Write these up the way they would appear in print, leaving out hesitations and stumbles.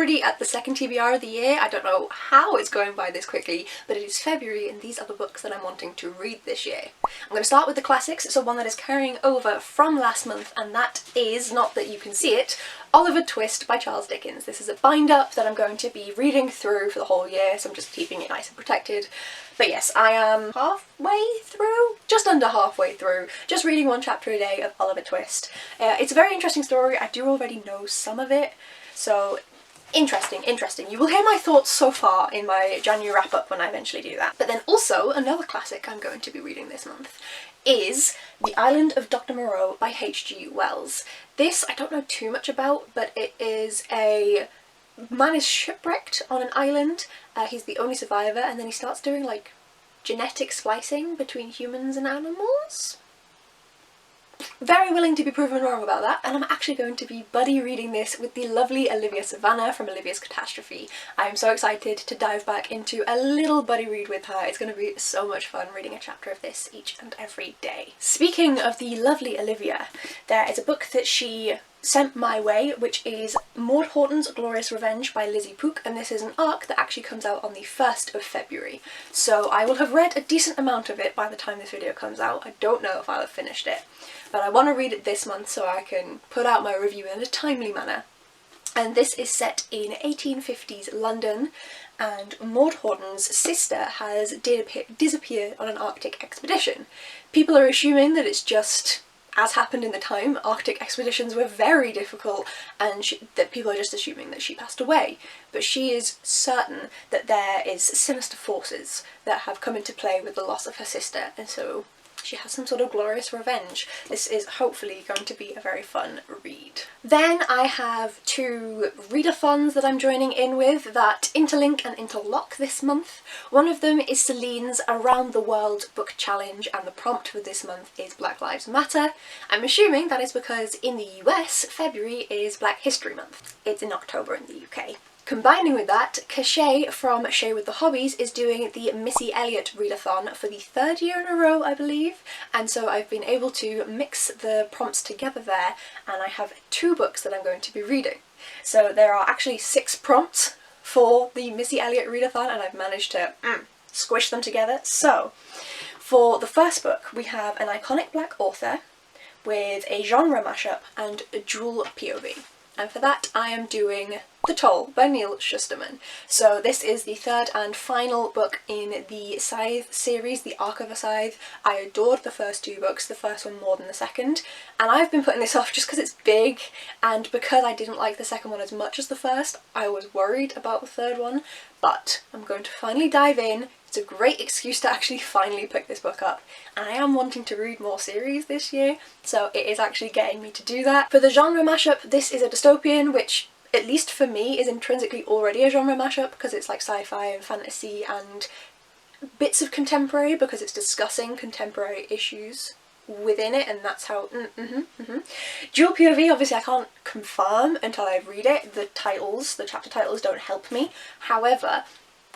already at the second TBR of the year. I don't know how it's going by this quickly, but it is February and these are the books that I'm wanting to read this year. I'm going to start with the classics, so one that is carrying over from last month, and that is, not that you can see it, Oliver Twist by Charles Dickens. This is a bind-up that I'm going to be reading through for the whole year, so I'm just keeping it nice and protected. But yes, I am halfway through, just under halfway through, just reading one chapter a day of Oliver Twist. It's a very interesting story. I do already know some of it, so interesting. You will hear my thoughts so far in my January wrap-up when I eventually do that. But then also, another classic I'm going to be reading this month is The Island of Dr Moreau by H.G. Wells. This I don't know too much about, but it is a man is shipwrecked on an island. He's the only survivor, and then he starts doing like genetic splicing between humans and animals. Very willing to be proven wrong about that, and I'm actually going to be buddy reading this with the lovely Olivia Savannah from Olivia's Catastrophe. I'm so excited to dive back into a little buddy read with her. It's going to be so much fun reading a chapter of this each and every day. Speaking of the lovely Olivia, there is a book that she sent my way, which is Maude Horton's Glorious Revenge by Lizzie Pook, and this is an arc that actually comes out on the 1st of February. So I will have read a decent amount of it by the time this video comes out. I don't know if I'll have finished it, but I want to read it this month so I can put out my review in a timely manner. And this is set in 1850s London, and Maude Horton's sister has disappeared on an Arctic expedition. People are assuming that it's just, as happened in the time, Arctic expeditions were very difficult and that people are just assuming that she passed away. But she is certain that there is sinister forces that have come into play with the loss of her sister, and so she has some sort of glorious revenge. This is hopefully going to be a very fun read. Then I have 2 readathons that I'm joining in with that interlink and interlock this month. One of them is Celine's Around the World Book Challenge, and the prompt for this month is Black Lives Matter. I'm assuming that is because in the US, February is Black History Month. It's in October in the UK. Combining with that, Cachet from Shay with the Hobbies is doing the Missy Elliott readathon for the 3rd year in a row, I believe, and so I've been able to mix the prompts together there, and I have 2 books that I'm going to be reading. So there are actually 6 prompts for the Missy Elliott readathon, and I've managed to squish them together. So for the first book, we have an iconic black author with a genre mashup and a dual POV. And for that I am doing The Toll by Neal Shusterman. So this is the 3rd and final book in the Scythe series, the Arc of a Scythe. I adored the first 2 books, the first one more than the second, and I've been putting this off just because it's big, and because I didn't like the second one as much as the first, I was worried about the 3rd one, but I'm going to finally dive in. It's a great excuse to actually finally pick this book up, and I am wanting to read more series this year, so it is actually getting me to do that. For the genre mashup, this is a dystopian, which, at least for me, is intrinsically already a genre mashup because it's like sci-fi and fantasy and bits of contemporary because it's discussing contemporary issues within it, and that's how Dual POV, obviously I can't confirm until I read it. The chapter titles don't help me. However,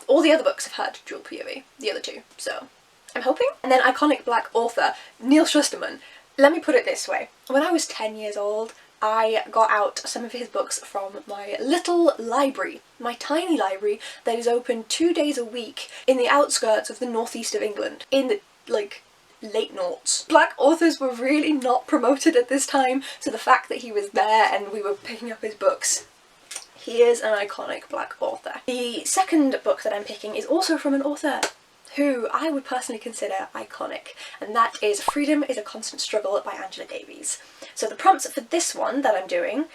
all the other books have had dual POV, the other 2, so I'm hoping. And then iconic black author Neal Shusterman. Let me put it this way. When I was 10 years old, I got out some of his books from my little library, my tiny library that is open 2 days a week in the outskirts of the northeast of England, in the, like, late noughts. Black authors were really not promoted at this time, so the fact that he was there and we were picking up his books, he is an iconic black author. The second book that I'm picking is also from an author who I would personally consider iconic, and that is Freedom is a Constant Struggle by Angela Davies. So the prompts for this one that I'm doing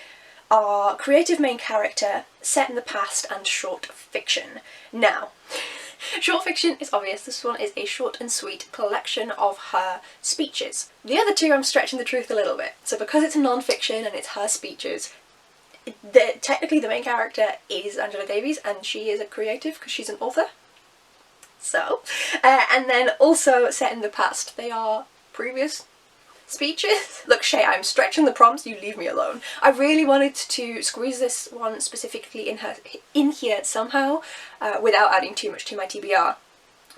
are creative main character, set in the past, and short fiction. Now, short fiction is obvious. This one is a short and sweet collection of her speeches. The other 2 I'm stretching the truth a little bit. So because it's non-fiction and it's her speeches, technically the main character is Angela Davies and she is a creative because she's an author. So, and then also set in the past. They are previous speeches. Look, Shay, I'm stretching the prompts, you leave me alone. I really wanted to squeeze this one specifically in here somehow, without adding too much to my TBR.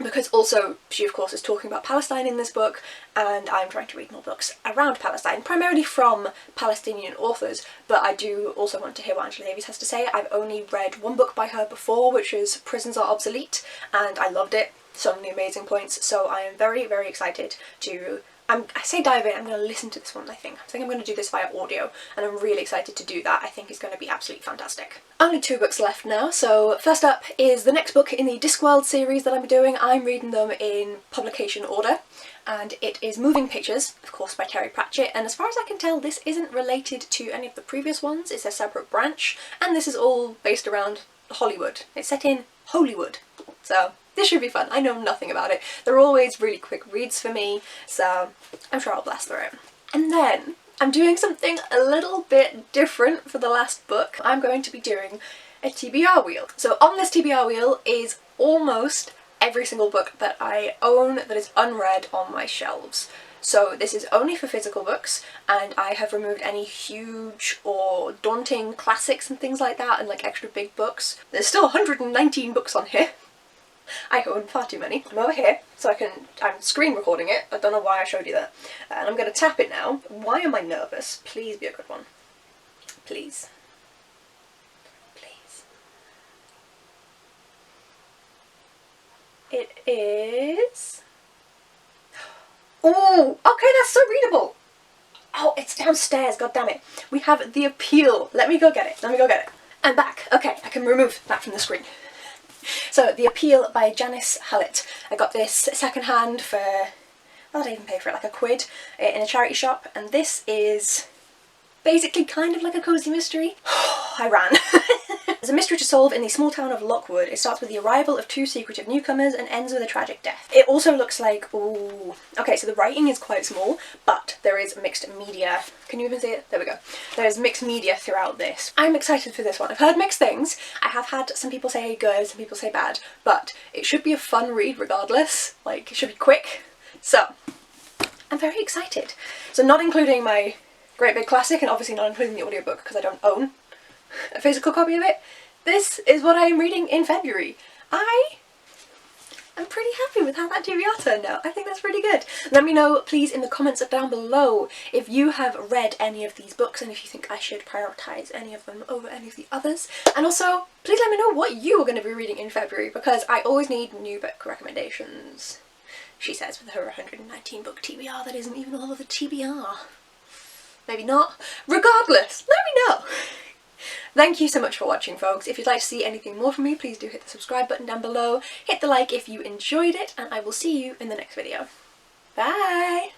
because also she of course is talking about Palestine in this book, and I'm trying to read more books around Palestine, primarily from Palestinian authors, but I do also want to hear what Angela Davies has to say. I've only read one book by her before, which is Prisons Are Obsolete, and I loved it. So many amazing points, so I am very, very excited to I say dive in, I'm going to listen to this one, I think I'm going to do this via audio, and I'm really excited to do that. I think it's going to be absolutely fantastic. Only 2 books left now, so first up is the next book in the Discworld series that I'm doing. I'm reading them in publication order, and it is Moving Pictures, of course by Terry Pratchett, and as far as I can tell this isn't related to any of the previous ones, it's a separate branch, and this is all based around Hollywood. It's set in Hollywood, so this should be fun. I know nothing about it. They're always really quick reads for me, so I'm sure I'll blast through it. And then I'm doing something a little bit different for the last book. I'm going to be doing a TBR wheel. So on this TBR wheel is almost every single book that I own that is unread on my shelves. So this is only for physical books, and I have removed any huge or daunting classics and things like that, and like extra big books. There's still 119 books on here. I own far too many. I'm over here, so I'm screen recording it. I don't know why I showed you that. And I'm going to tap it now. Why am I nervous? Please be a good one. Please. Please. It is... Oh, okay, that's so readable. Oh, it's downstairs, god damn it. We have The Appeal. Let me go get it. Let me go get it. I'm back. Okay, I can remove that from the screen. So, The Appeal by Janice Hallett. I got this second-hand for, what did I even pay for it, like £1 in a charity shop, and this is basically kind of like a cosy mystery. I ran. There's a mystery to solve in the small town of Lockwood. It starts with the arrival of 2 secretive newcomers and ends with a tragic death. It also looks like, ooh, okay, so the writing is quite small, but there is mixed media. Can you even see it? There we go. There's mixed media throughout this. I'm excited for this one. I've heard mixed things. I have had some people say good, some people say bad, but it should be a fun read regardless. Like, it should be quick. So, I'm very excited. So not including my great big classic, and obviously not including the audiobook because I don't own a physical copy of it. This is what I am reading in February. I'm pretty happy with how that TBR turned out. I think that's pretty good. Let me know, please, in the comments down below if you have read any of these books and if you think I should prioritise any of them over any of the others. And also, please let me know what you are going to be reading in February, because I always need new book recommendations. She says with her 119 book TBR that isn't even all of the TBR. Maybe not. Regardless, let me know. Thank you so much for watching, folks. If you'd like to see anything more from me, please do hit the subscribe button down below. Hit the like if you enjoyed it, and I will see you in the next video. Bye!